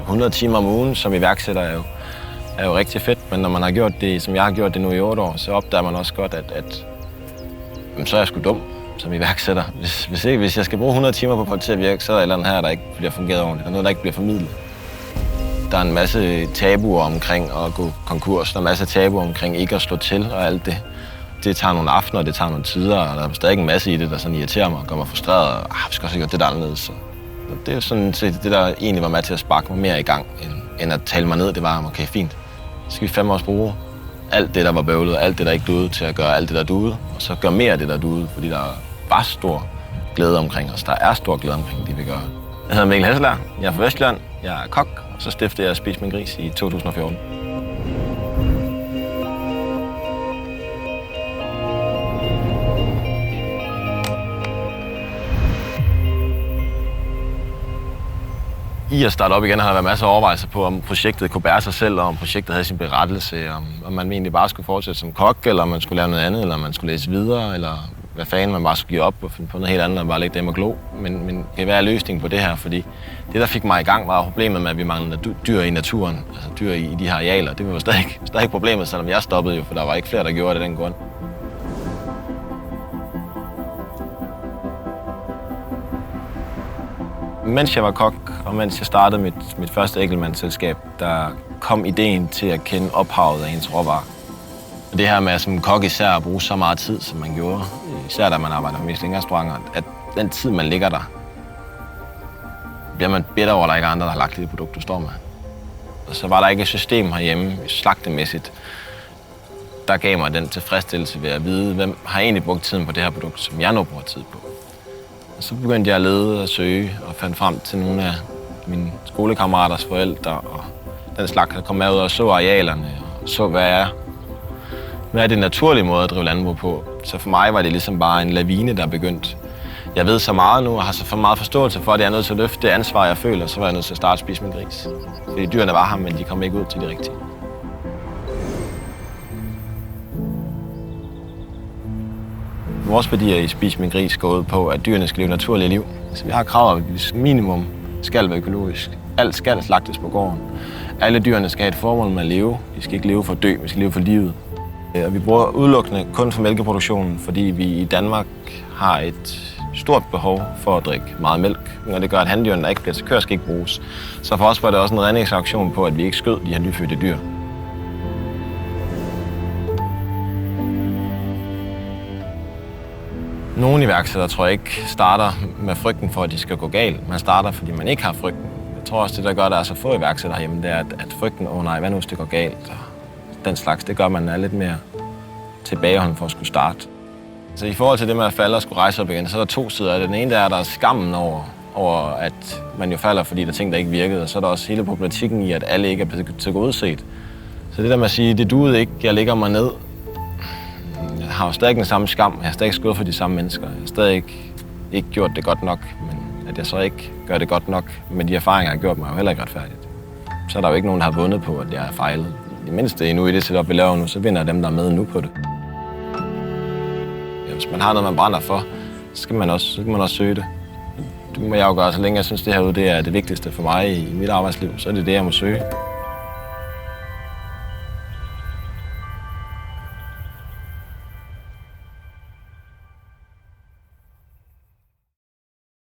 100 timer om ugen som iværksætter er jo rigtig fedt, men når man har gjort det, som jeg har gjort det nu i 8 år, så opdager man også godt, at så er jeg sgu dum som iværksætter. Hvis jeg skal bruge 100 timer på at virke, så er der et eller andet her, der ikke bliver fungeret ordentligt. Der er noget, der ikke bliver formidlet. Der er en masse tabuer omkring at gå konkurs. Der er en masse tabuer omkring ikke at slå til og alt det. Det tager nogle aftener, det tager nogle tider, og der er stadig en masse i det, der sådan irriterer mig og gør mig frustreret. Og vi skal også have gjort det der anderledes. Og det er sådan set det, der egentlig var med til at sparke mig mere i gang, end at tale mig ned. Det var, okay, fint. Så skal vi 5 år bruge alt det, der var bøvlet, og alt det, der ikke duede, til at gøre alt det, der duede. Og så gøre mere af det, der duede, fordi der var stor glæde omkring os. Der er stor glæde omkring det, vi gør. Jeg hedder Mikkel Hesselær, jeg er fra Vestjylland, jeg er kok, og så stiftede jeg Spis Min Gris i 2014. I at starte op igen har der været masser af overvejelser på, om projektet kunne bære sig selv, og om projektet havde sin berettelse, om man egentlig bare skulle fortsætte som kok, eller om man skulle lave noget andet, eller om man skulle læse videre, eller hvad fanden man bare skulle give op og finde på noget helt andet og bare lægge dem og glo. Men det er løsningen på det her, fordi det, der fik mig i gang, var problemet med, at vi manglede dyr i naturen, altså dyr i de her arealer. Det var stadig problemet, selvom jeg stoppede jo, for der var ikke flere, der gjorde det den grund. Mens jeg var kok, og mens jeg startede mit første enkeltmandsselskab, der kom ideen til at kende ophavet af ens råvarer. Og det her med som kok især at bruge så meget tid, som man gjorde, især da man arbejder med Michelin-restauranter, at den tid, man ligger der, bliver man bitter over, at der ikke er andre, der har lagt det produkt, du står med. Og så var der ikke et system herhjemme, slagtemæssigt, der gav mig den tilfredsstillelse ved at vide, hvem har egentlig brugt tiden på det her produkt, som jeg nu bruger tid på. Og så begyndte jeg at lede og søge og fandt frem til nogle af mine skolekammeraters forældre og den slags, der kom med ud og så arealerne og så, hvad er det naturlige måde at drive landbrug på. Så for mig var det ligesom bare en lavine, der begyndte. Jeg ved så meget nu og har så for meget forståelse for, at jeg er nødt til at løfte det ansvar, jeg føler, så var jeg nødt til at starte at spise min gris. Fordi dyrene var her, men de kom ikke ud til de rigtige. Vores værdier i Spis Min Gris går ud på, at dyrene skal leve naturlige liv. Så vi har krav, at vi minimum skal være økologisk. Alt skal slagtes på gården. Alle dyrene skal have et formål med at leve. De skal ikke leve for at dø, vi skal leve for livet. Og vi bruger udelukkende kun for mælkeproduktionen, fordi vi i Danmark har et stort behov for at drikke meget mælk. Og det gør, at handyrene, der ikke bliver til køer, skal ikke bruges. Så for os var det også en redningsaktion på, at vi ikke skød de her nyfødte dyr. Nogle iværksættere tror jeg ikke starter med frygten for, at de skal gå galt. Man starter, fordi man ikke har frygten. Jeg tror også, det der gør, at der er så få iværksættere hjemme, det er, at frygten, nej, hvad nu hvis det går galt? Og den slags, det gør, at man er lidt mere tilbageholden for at skulle starte. Så i forhold til det med at falde og skulle rejse op igen, så er der 2 sider af det. Den ene der er, der er skammen over, at man jo falder, fordi der er ting, der ikke virkede. Og så er der også hele problematikken i, at alle ikke er tilgodeset. Så det der med at sige, det duede ikke, jeg ligger mig ned. Jeg har jo stadig den samme skam. Jeg har stadig skåret for de samme mennesker. Jeg har stadig ikke gjort det godt nok. Men at jeg så ikke gør det godt nok med de erfaringer, jeg har gjort mig, er jo heller ikke retfærdigt. Så er der jo ikke nogen, der har vundet på, at jeg har fejlet. Det mindste endnu i det setup, vi laver nu, så vinder dem, der er med nu på det. Ja, hvis man har noget, man brænder for, så kan man også søge det. Det må jeg jo gøre, så længe jeg synes, det herude det er det vigtigste for mig i mit arbejdsliv. Så er det det, jeg må søge.